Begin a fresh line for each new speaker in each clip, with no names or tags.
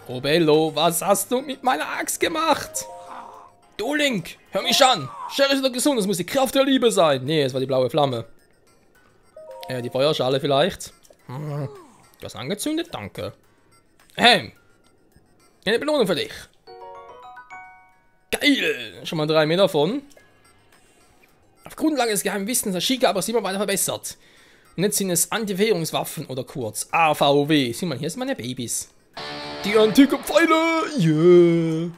Oh Bello, was hast du mit meiner Axt gemacht? Du Link, hör mich an. Sherry ist doch gesund, das muss die Kraft der Liebe sein. Nee, es war die blaue Flamme. Die Feuerschale vielleicht. Du hast angezündet, danke. Eine Belohnung für dich. Geil, schon mal 3 Meter davon. Auf Grundlage des geheimen Wissens hat Sheikah aber immer weiter verbessert. Und jetzt sind es Antiverheerungswaffen oder kurz AVW. Sieh mal, hier sind meine Babys. Die antike Pfeile, yeah.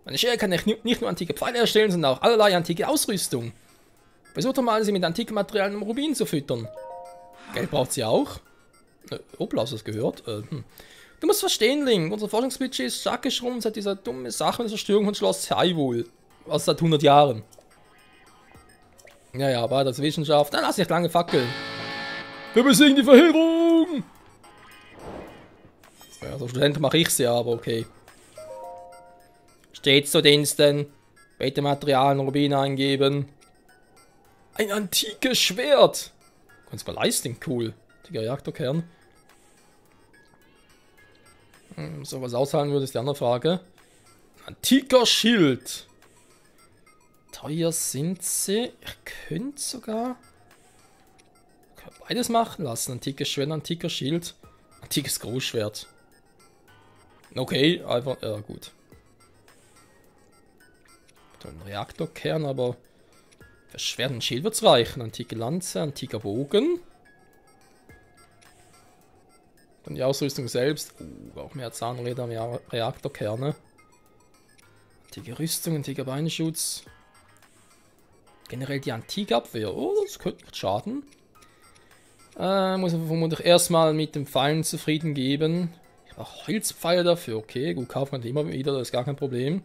Meine Schere kann nicht nur antike Pfeile erstellen, sondern auch allerlei antike Ausrüstung. Versucht doch mal, sie mit antiken Materialien und Rubin zu füttern. Geld braucht sie auch. Hoppla, hast du das gehört? Du musst verstehen, Link, unser Forschungsbudget ist stark geschrumpft seit dieser dumme Sache mit der Zerstörung von Schloss Hyrule. Also seit 100 Jahren. Ja, ja, weiter zur Wissenschaft. Dann lass nicht lange fackeln. Wir besiegen die Verheerung! Ja, so Student mache ich ja, aber okay. Stets zu Diensten. Bitte Materialien und Rubine eingeben. Ein antikes Schwert! Kannst du mal leisten, cool. Antiker Reaktorkern. So was aushalten würde, ist die andere Frage. Antiker Schild. Teuer sind sie. Ich könnte sogar beides machen lassen. Antikes Schwert, antiker Schild. Antikes Großschwert. Okay, einfach, ja gut. Ein Reaktorkern, aber für Schwert und Schild wird es reichen. Antike Lanze, antiker Bogen. Dann die Ausrüstung selbst. Auch mehr Zahnräder, mehr Reaktorkerne. Antike Rüstung, antiker Beinschutz. Generell die antike Abwehr. Oh, das könnte nicht schaden. Muss ich vermutlich erstmal mit den Pfeilen zufrieden geben. Ich brauche Holzpfeile dafür. Okay, gut, kaufen wir immer wieder, das ist gar kein Problem.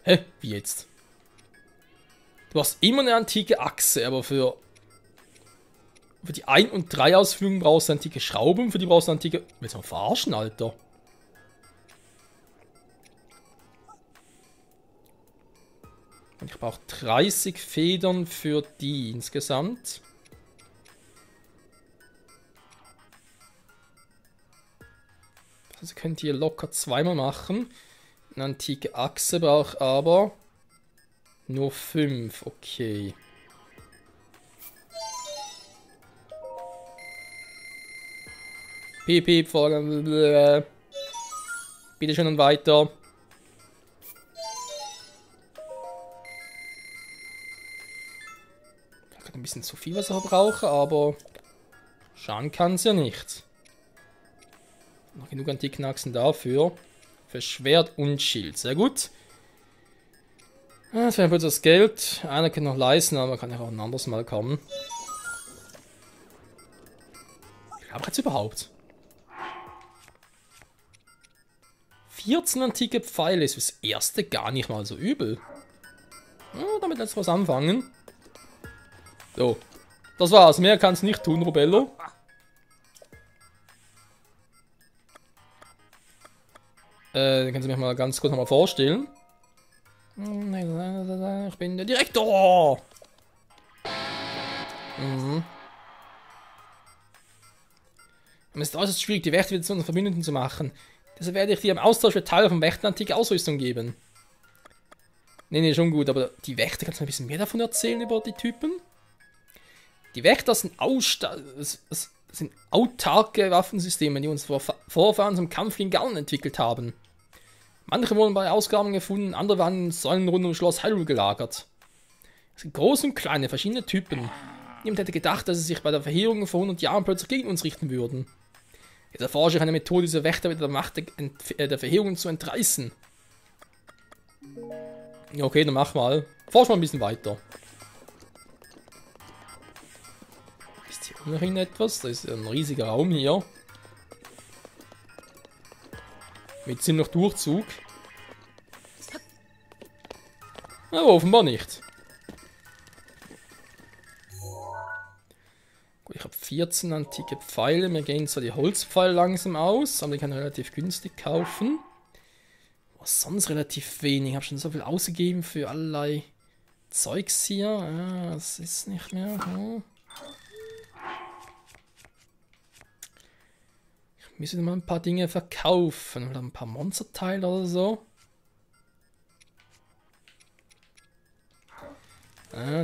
Hä? Wie jetzt? Du hast immer eine antike Achse, aber für die 1 und 3 Ausführungen brauchst du antike Schrauben, für die brauchst du antike... Willst du mal verarschen, Alter? Und ich brauche 30 Federn für die insgesamt. Also könnt ihr locker zweimal machen. Eine antike Achse braucht aber nur 5. Okay. Piep, piep, Folge. Bitte schön und weiter. Vielleicht ein bisschen zu viel, was ich brauche, aber schaden kann es ja nicht. Noch genug antiken Achsen dafür. Für Schwert und Schild. Sehr gut. Das wäre das Geld. Einer kann noch leisten, aber kann ja auch ein anderes Mal kommen. Ich glaube jetzt überhaupt. 14 antike Pfeile ist fürs erste gar nicht mal so übel. Ja, damit lässt was anfangen. So. Das war's. Mehr kannst du nicht tun, Robello. Kannst du mich mal ganz kurz nochmal vorstellen? Ich bin der Direktor! Es ist äußerst schwierig, die Wächter wieder zu unseren Verbündeten zu machen. Deshalb werde ich dir im Austausch für Teile vom Wächter antike Ausrüstung geben. Nee, schon gut, aber die Wächter, kannst du mir ein bisschen mehr davon erzählen über die Typen? Die Wächter sind autarke Waffensysteme, die uns Vorfahren zum Kampf gegen Gaunen entwickelt haben. Manche wurden bei Ausgrabungen gefunden, andere waren in Säulen rund um Schloss Hyrule gelagert. Es sind große und kleine, verschiedene Typen. Niemand hätte gedacht, dass sie sich bei der Verheerung vor 100 Jahren plötzlich gegen uns richten würden. Jetzt erforsche ich eine Methode, diese Wächter mit der Macht der Verheerung zu entreißen. Okay, dann mach mal. Forsch mal ein bisschen weiter. Ist hier noch irgendetwas? Da ist ein riesiger Raum hier. Mit ziemlich Durchzug. Aber offenbar nicht. Gut, ich habe 14 antike Pfeile. Mir gehen zwar die Holzpfeile langsam aus, aber die kann ich relativ günstig kaufen. Was sonst relativ wenig. Ich habe schon so viel ausgegeben für allerlei Zeugs hier. Ja, das ist nicht mehr. Ich Müssen wir mal ein paar Dinge verkaufen. Oder ein paar Monsterteile oder so.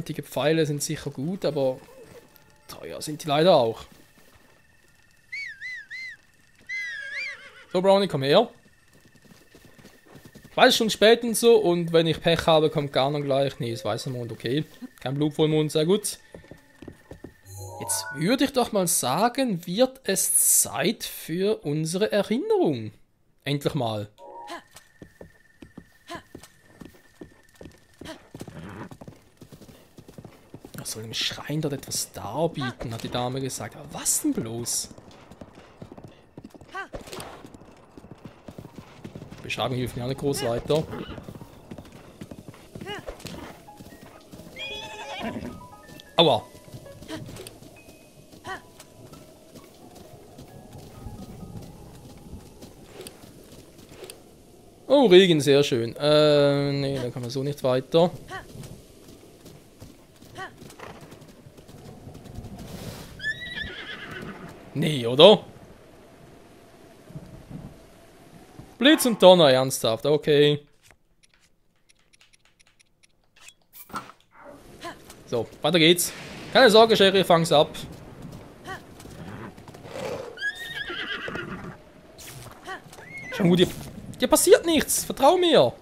Dicke Pfeile sind sicher gut, aber teuer sind die leider auch. So, Brownie, komm her. 2 Stunden spät und so, und wenn ich Pech habe, kommt Garner gleich. Nee, ist weißer Mond, okay. Kein Blutvollmond, sehr gut. Jetzt würde ich doch mal sagen, wird es Zeit für unsere Erinnerung. Endlich mal. Ich soll dem Schrein dort etwas darbieten, hat die Dame gesagt. Aber was denn bloß? Beschreibung hilft mir auch nicht groß weiter. Aua. Oh, Regen, sehr schön. Nee, da kann man so nicht weiter. Nee, oder? Blitz und Donner, ernsthaft, okay. So, weiter geht's. Keine Sorge, Sherry, fang's ab. Schon gut, dir passiert nichts, vertrau mir.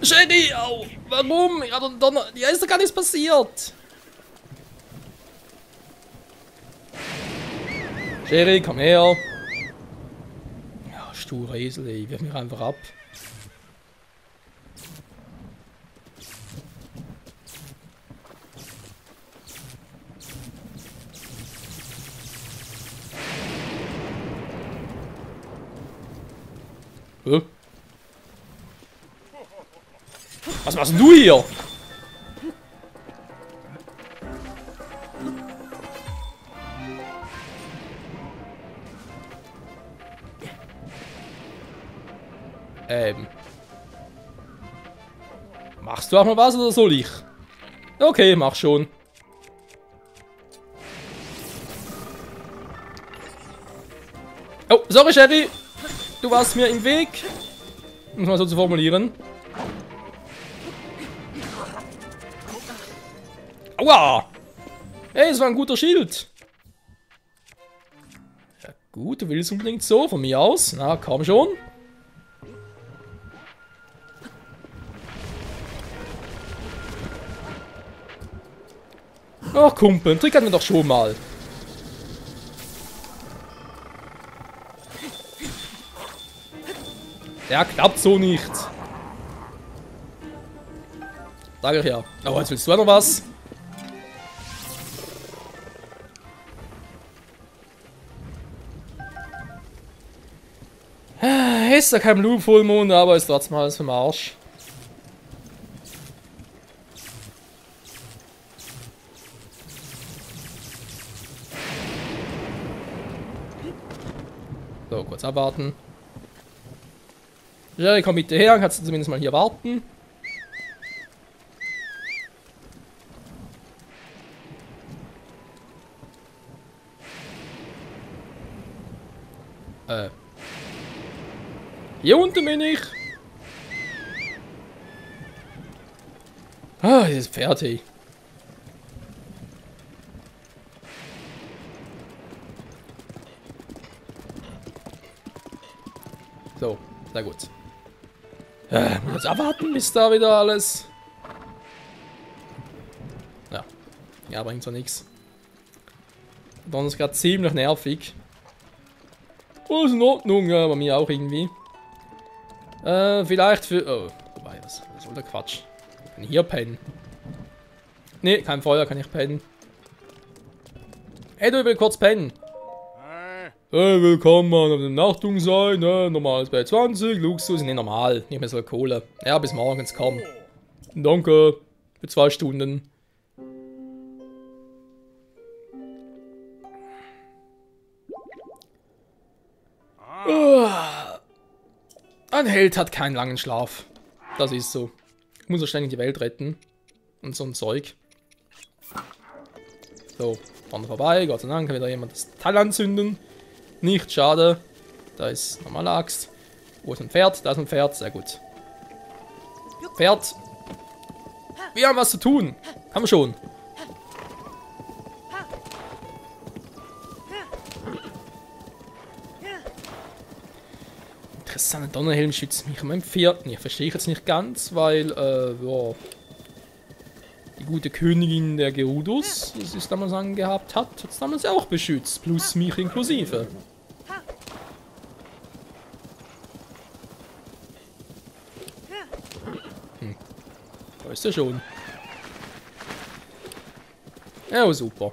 Sherry, au, warum? Ja, Donner, ja, ist doch gar nichts passiert. Sherry, komm her. Ja, sturer Esel, ey. Wirf mich einfach ab. Was machst denn du hier? Machst du auch mal was oder soll ich? Okay, mach schon. Oh, sorry, Sherry. Du warst mir im Weg. Muss man so zu formulieren. Aua! Ey, es war ein guter Schild. Ja gut, du willst unbedingt so, von mir aus. Na, komm schon. Ach, Kumpel, Trick hatten wir doch schon mal. Der klappt so nicht. Sag ich ja. Aber jetzt willst du ja noch was? Ist ja kein Blutvollmond, aber ist trotzdem alles vom Arsch. So, kurz abwarten. Ja, komm bitte her, kannst du zumindest mal hier warten. Hier unten bin ich. Ah, jetzt ist fertig. So, sehr gut. Muss jetzt abwarten, bis da wieder alles. Ja, bringt zwar nichts. Dann ist gerade ziemlich nervig. Oh, ist in Ordnung, ja, bei mir auch irgendwie. Vielleicht für. Oh, wobei, was soll der Quatsch? Kann ich hier pennen? Ne, kein Feuer, kann ich pennen. Hey, du willst kurz pennen. Hey, willkommen auf dem Nachtung sein, ne? Normal ist bei 20, Luxus, ne, normal, nicht mehr so Kohle. Ja, bis morgens, komm. Danke, für 2 Stunden. Ein Held hat keinen langen Schlaf. Das ist so. Ich muss ja ständig die Welt retten. Und so ein Zeug. So, fahren wir vorbei. Gott sei Dank kann wieder jemand das Teil anzünden. Nicht schade. Da ist normale Axt. Wo ist ein Pferd? Da ist ein Pferd. Sehr gut. Pferd. Wir haben was zu tun. Haben wir schon. Interessante Donnerhelm schützt mich mein Pferd nicht. Verstehe ich jetzt nicht ganz, weil, ja, die gute Königin der Gerudos, wie sie es damals angehabt hat, hat es damals auch beschützt. Plus mich inklusive. Da ist er schon. Ja, super.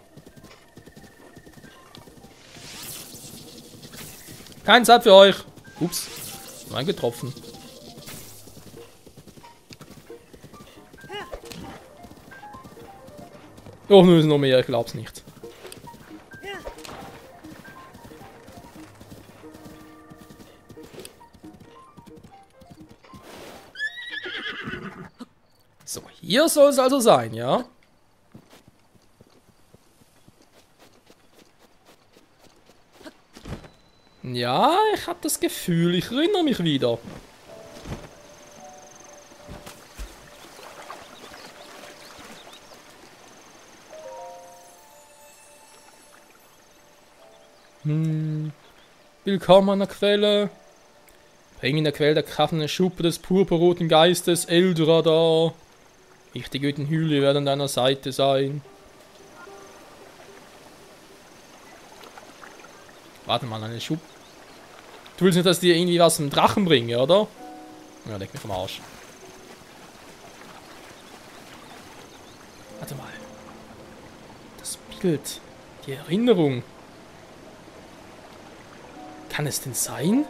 Kein Zeit für euch. Ups. Nein, getroffen. Oh, nur ist noch mehr, ich glaub's nicht. So, hier soll es also sein, ja? Ja, ich habe das Gefühl, ich erinnere mich wieder. Willkommen an der Quelle. Bring in der Quelle der Kraft eine Schuppe des purpurroten Geistes Eldradar. Ich, die Göttenhülle, werde an deiner Seite sein. Warte mal, eine Schuppe. Du willst nicht, dass ich dir irgendwie was zum Drachen bringe, oder? Ja, leck mich vom Arsch. Warte mal. Das Bild. Die Erinnerung. Kann es denn sein?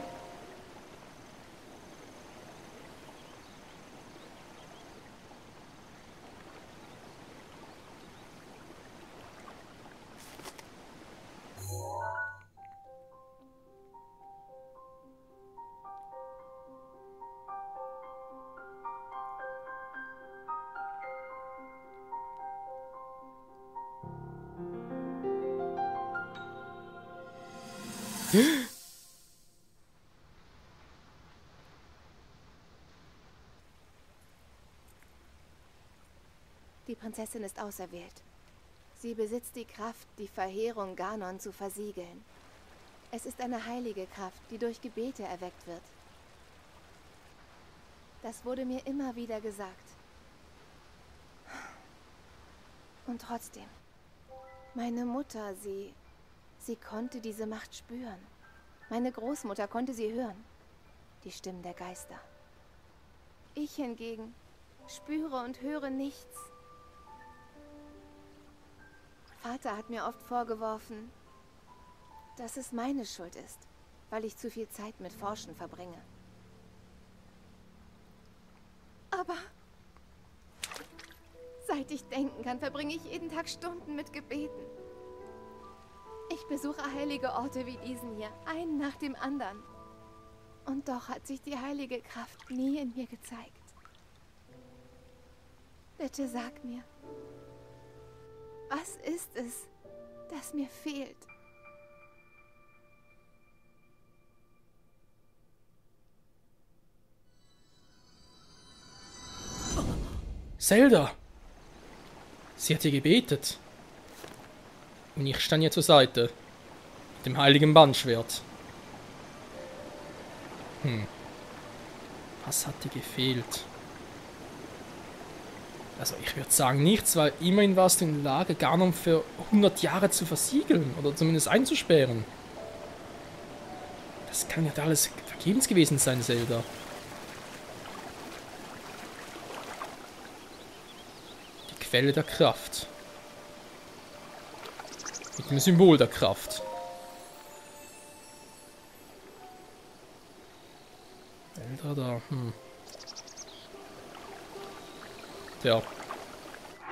Die Prinzessin ist auserwählt. Sie besitzt die Kraft, die Verheerung Ganon zu versiegeln. Es ist eine heilige Kraft, die durch Gebete erweckt wird. Das wurde mir immer wieder gesagt. Und trotzdem, meine Mutter, sie konnte diese Macht spüren. Meine Großmutter konnte sie hören. Die Stimmen der Geister. Ich hingegen spüre und höre nichts. Vater hat mir oft vorgeworfen, dass es meine Schuld ist, weil ich zu viel Zeit mit Forschen verbringe. Aber seit ich denken kann, verbringe ich jeden Tag Stunden mit Gebeten. Ich besuche heilige Orte wie diesen hier, einen nach dem anderen. Und doch hat sich die heilige Kraft nie in mir gezeigt. Bitte sag mir, was ist es, das mir fehlt?
Zelda! Sie hat ihr gebetet. Und ich stand ihr zur Seite. Mit dem heiligen Bandschwert. Was hat ihr gefehlt? Also ich würde sagen nichts, weil immerhin warst du in der Lage, Ganon für 100 Jahre zu versiegeln. Oder zumindest einzusperren. Das kann ja alles vergebens gewesen sein, Zelda. Die Quelle der Kraft. Mit dem Symbol der Kraft. Zelda da, Tja.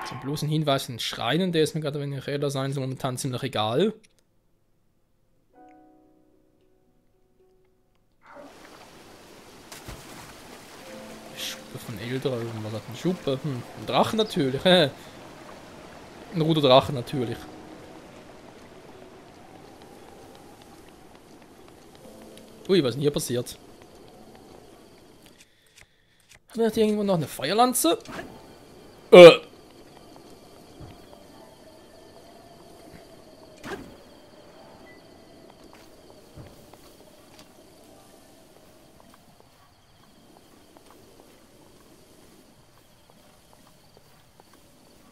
Zum bloßen Hinweis in den Schreinen, der ist mir gerade, wenn ich ehrlich sein soll, momentan ziemlich egal. Die Schuppe von Eldra, was hat eine Schuppe? Ein Drachen natürlich, ein roter Drache natürlich. Ui, was ist denn hier passiert? Haben wir hier irgendwo noch eine Feuerlanze?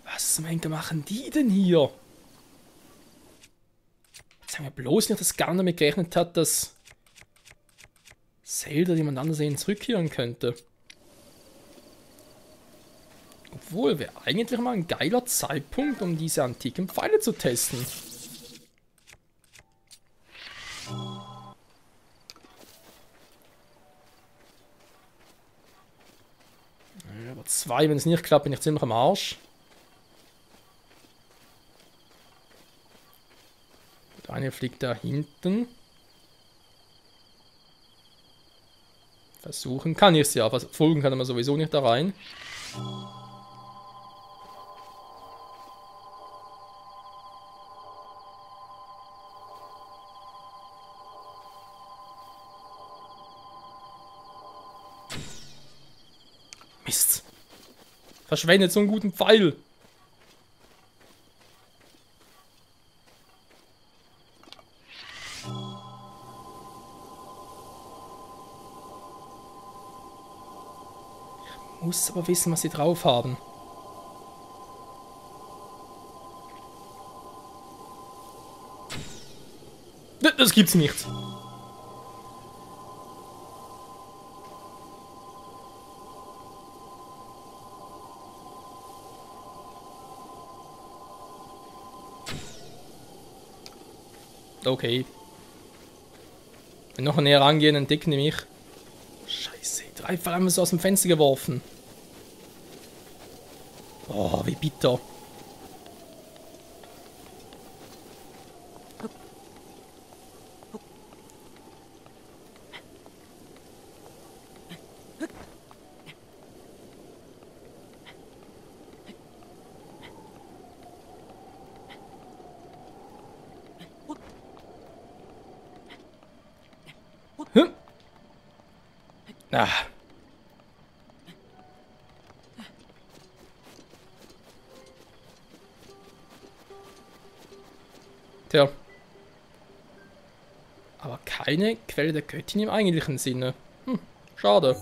Was zum Henker machen die denn hier? Jetzt haben wir bloß nicht, dass gar nicht damit gerechnet hat, dass Zelda jemand anderes zurückkehren könnte. Obwohl, wäre eigentlich mal ein geiler Zeitpunkt, um diese antiken Pfeile zu testen. Ja, aber 2, wenn es nicht klappt, bin ich ziemlich am Arsch. Der eine fliegt da hinten. Versuchen kann ich es ja, folgen kann man sowieso nicht da rein. Mist. Verschwendet so einen guten Pfeil. Ich muss aber wissen, was sie drauf haben. Das gibt's nicht. Okay. Wenn noch näher rangehen, entdecken die mich. Scheiße, 3 Pfeile haben wir so aus dem Fenster geworfen. Oh, wie bitter. Hm? Ah. Tja. Aber keine Quelle der Göttin im eigentlichen Sinne. Schade.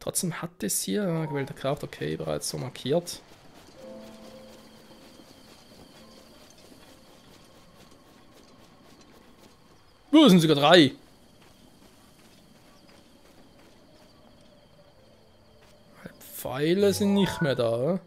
Trotzdem hat es hier Quelle der Kraft, okay, bereits so markiert. Es sind sogar 3. Pfeile sind nicht mehr da.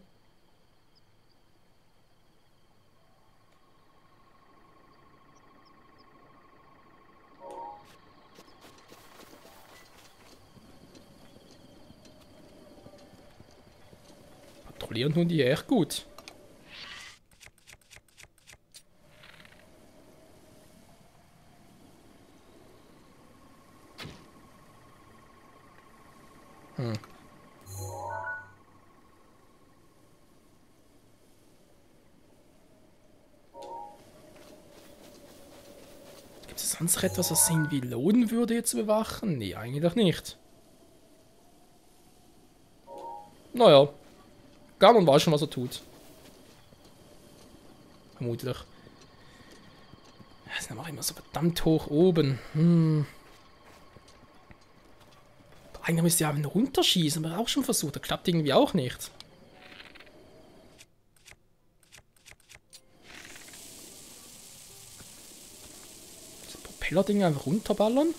Patrouillieren tun die echt gut. Gibt es sonst noch etwas, was irgendwie lohnen würde, hier zu bewachen? Nee, eigentlich nicht. Naja. Ganon weiß schon, was er tut. Vermutlich. Das ist aber immer so verdammt hoch oben. Eigentlich müsste ja runterschießen, aber auch schon versucht. Das klappt irgendwie auch nicht. Das Propeller-Ding einfach runterballern.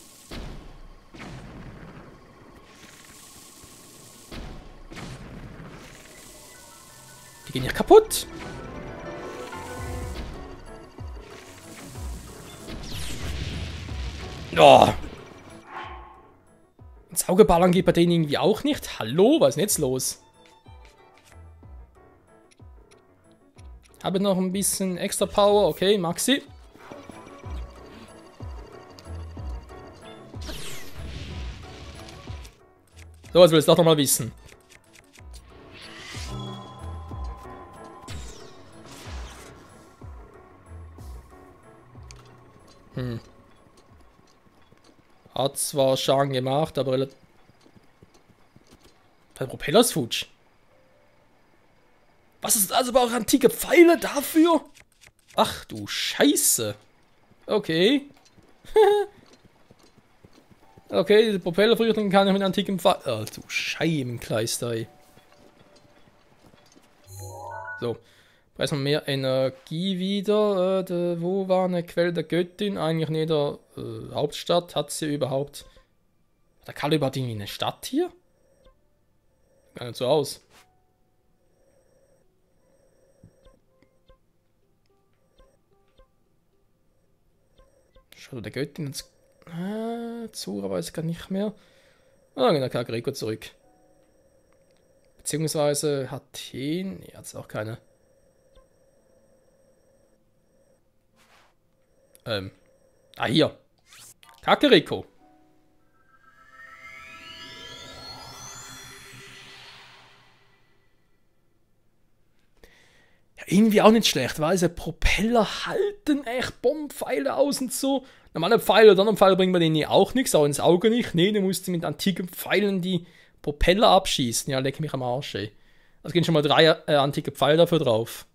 Die gehen ja kaputt. Oh. Ins Auge ballern geht bei denen irgendwie auch nicht. Hallo, was ist denn jetzt los? Habe noch ein bisschen extra Power. Okay, Maxi. So, jetzt will ich es doch noch mal wissen. Hat zwar Schaden gemacht, aber relativ... Der Propeller ist futsch. Was ist also aber auch antike Pfeile dafür? Ach du Scheiße. Okay. Okay, diese Propeller früher kann ich mit antikem Pfeil... Oh, du Scheibenkleister, ey. So. Weiß man mehr Energie wieder. Wo war eine Quelle der Göttin? Eigentlich in jeder Hauptstadt. Hat sie überhaupt... Der Kalle überhaupt irgendwie eine Stadt hier? Gar nicht so aus. Schau der Göttin ins... Zura weiß gar nicht mehr. Ah, genau, Kakariko zurück. Beziehungsweise Hathen... Nee, hat es auch keine... hier. Kakariko. Ja, irgendwie auch nicht schlecht, weil diese Propeller halten echt Bombenpfeile aus und so. Normale Pfeile oder anderen Pfeile bringen wir denen auch nichts, auch ins Auge nicht. Nee, du musst mit antiken Pfeilen die Propeller abschießen. Ja, leck mich am Arsch, ey. Also gehen schon mal 3 antike Pfeile dafür drauf.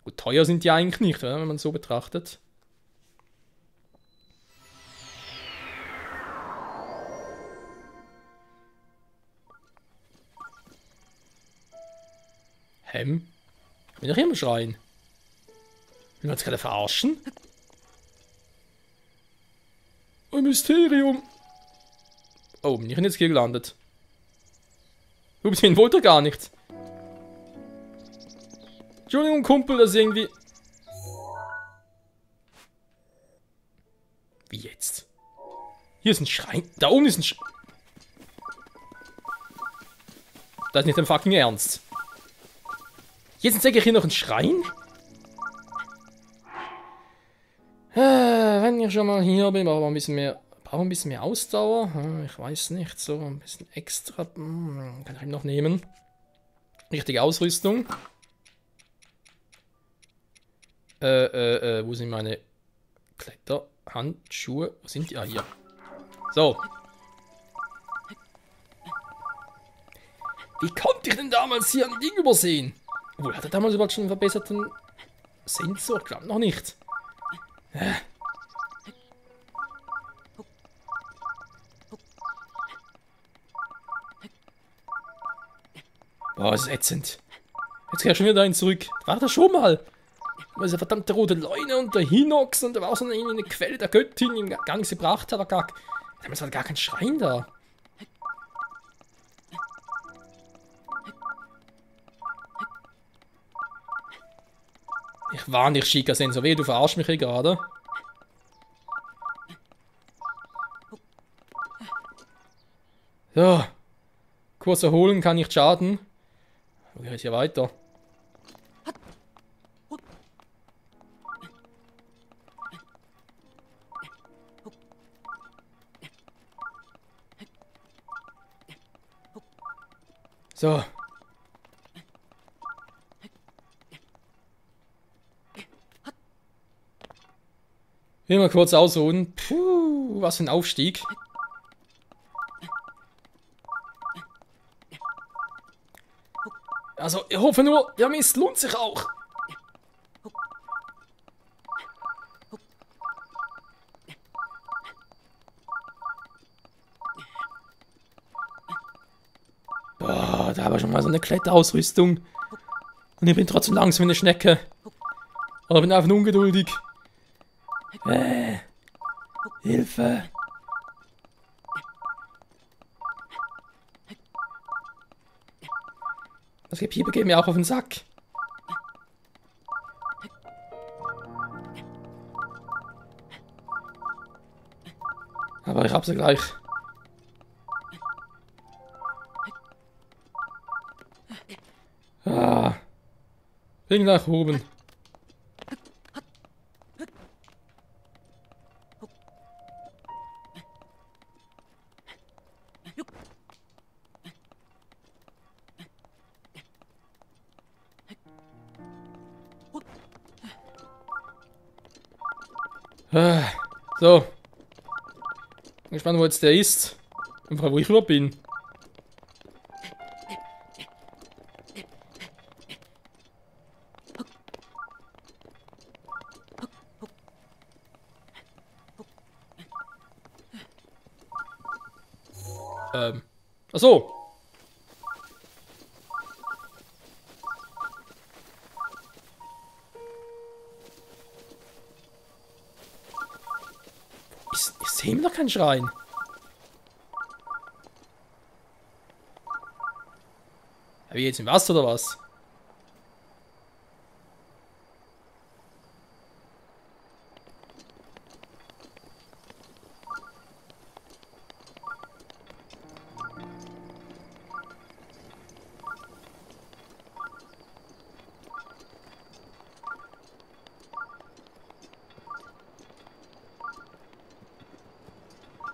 Gut, teuer sind die eigentlich nicht, oder? Wenn man so betrachtet. Bin ich hier im Schrein? Will man uns gerade verarschen? Ein Mysterium. Oh, bin ich jetzt hier gelandet? Du bist hin, wollte gar nicht. Entschuldigung, Kumpel, das ist irgendwie... Wie jetzt? Hier ist ein Schrein. Da oben ist ein Schrein. Das ist nicht dein fucking Ernst. Jetzt zeige ich hier noch einen Schrein? Wenn ich schon mal hier bin, brauchen wir ein bisschen mehr Ausdauer. Ich weiß nicht, so ein bisschen extra. Kann ich ihn noch nehmen. Richtige Ausrüstung. Wo sind meine Kletterhandschuhe? Wo sind die? Ah, hier. So. Wie konnte ich denn damals hier ein Ding übersehen? Obwohl, hat er damals überhaupt schon einen verbesserten Sensor? Ich glaube noch nicht. Boah, ist ätzend. Jetzt kann ich schon wieder dahin zurück. War das schon mal? Diese verdammte rote Leune und der Hinox und da war auch so eine Quelle der Göttin, die ihm gar nichts gebracht hat. Damals war gar kein Schrein da. Ich warne dich, Shika-Sensor. Weh, du verarschst mich hier gerade. So. Kurz erholen kann nicht schaden. Wo geht es hier weiter? So. Will mal kurz ausruhen. Puh, was für ein Aufstieg. Also, ich hoffe nur, der Mist lohnt sich auch. Boah, da habe ich schon mal so eine Kletterausrüstung. Und ich bin trotzdem langsam wie eine Schnecke. Aber bin einfach nur ungeduldig. Hilfe. Das Gepiepe geht mir auch auf den Sack. Aber ich hab sie gleich. Ah. Bin gleich oben. So. gespannt, wo jetzt der ist. Einfach, wo ich rüber bin. Ach so. Ich sehe ihm doch keinen Schrein. Wie jetzt im Wasser oder was?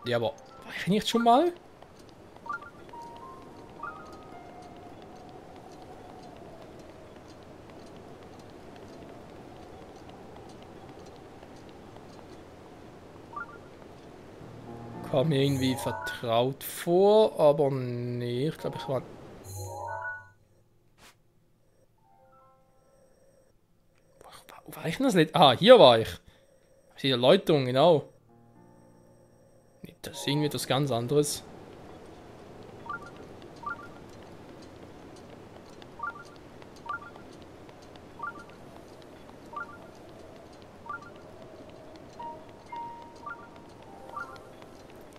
Ja, aber war ich nicht schon mal? Kam mir irgendwie vertraut vor, aber nee, ich glaube, ich war... Wo war ich denn das nicht? Ah, hier war ich. Die Erläuterung, genau. Das ist irgendwie etwas ganz anderes.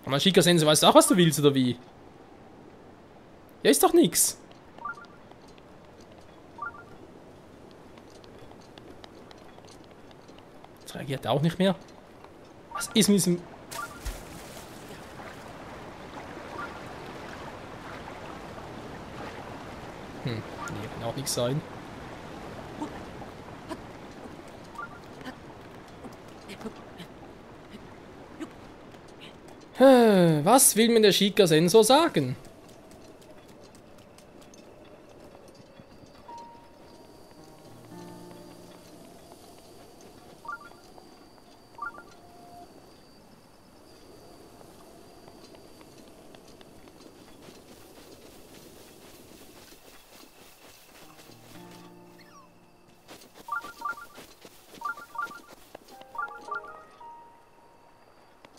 Aber Shika-Sensei, weißt du auch, was du willst, oder wie? Ja, ist doch nix. Jetzt reagiert er auch nicht mehr. Was ist mit diesem... Nee, kann auch nichts sein. Was will mir der Shika-Sensor sagen?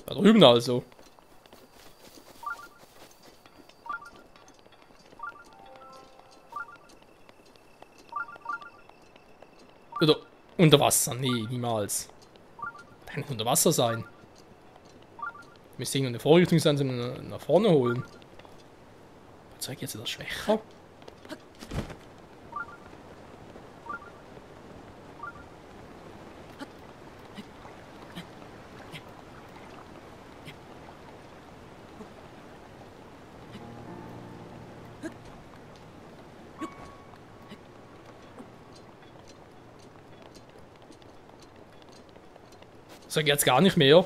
Da drüben also. Oder unter Wasser? Nee, niemals. Kann nicht unter Wasser sein. Ich müsste irgendeine Vorrichtung sein, um nach vorne holen. Zeig jetzt etwas schwächer. Sag jetzt gar nicht mehr.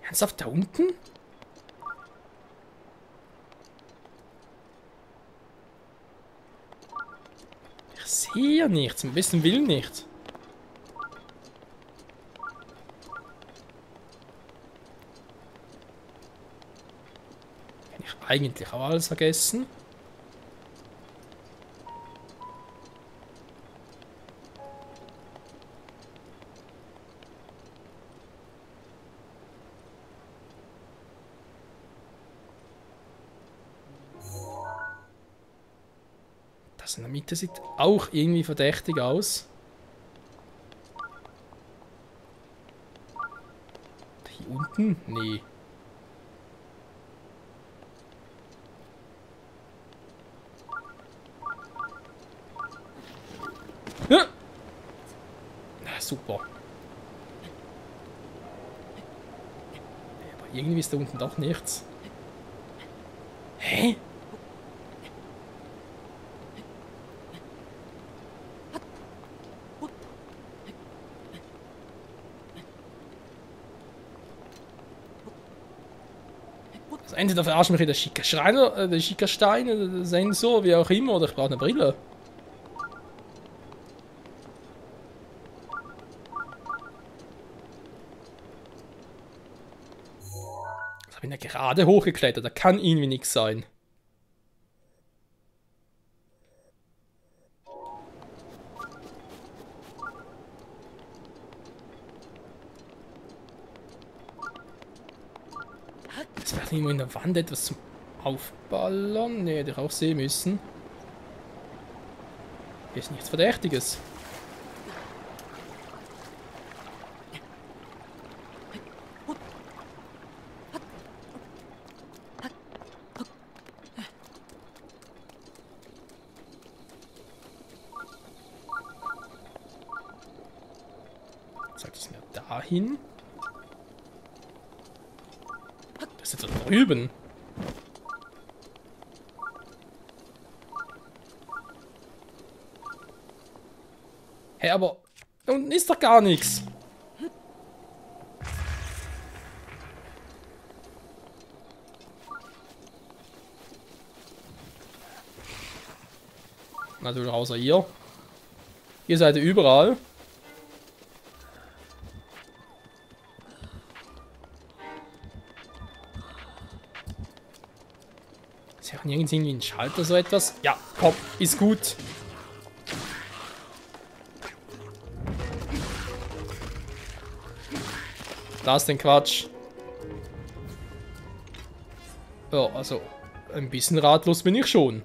Ernsthaft da unten? Ich sehe ja nichts, am besten will nicht. Eigentlich auch alles vergessen. Das in der Mitte sieht auch irgendwie verdächtig aus. Hier unten? Nee. Ja. Na, super. Aber irgendwie ist da unten doch nichts. Hä? Also entweder verarscht mich der Schickerstein, der Sensor, wie auch immer, oder ich brauche eine Brille. Da bin ich gerade hochgeklettert. Da kann irgendwie nichts sein. Es wäre irgendwo in der Wand etwas zum Aufballern. Ne, hätte ich auch sehen müssen. Hier ist nichts Verdächtiges. Sagt es mir dahin? Das ist jetzt da drüben. Hä, aber da unten ist doch gar nichts. Natürlich außer ihr. Ihr seid überall. Ist ja nirgends irgendwie ein Schalter, so etwas. Ja, komm, ist gut. Lass den Quatsch. Ja, also ein bisschen ratlos bin ich schon.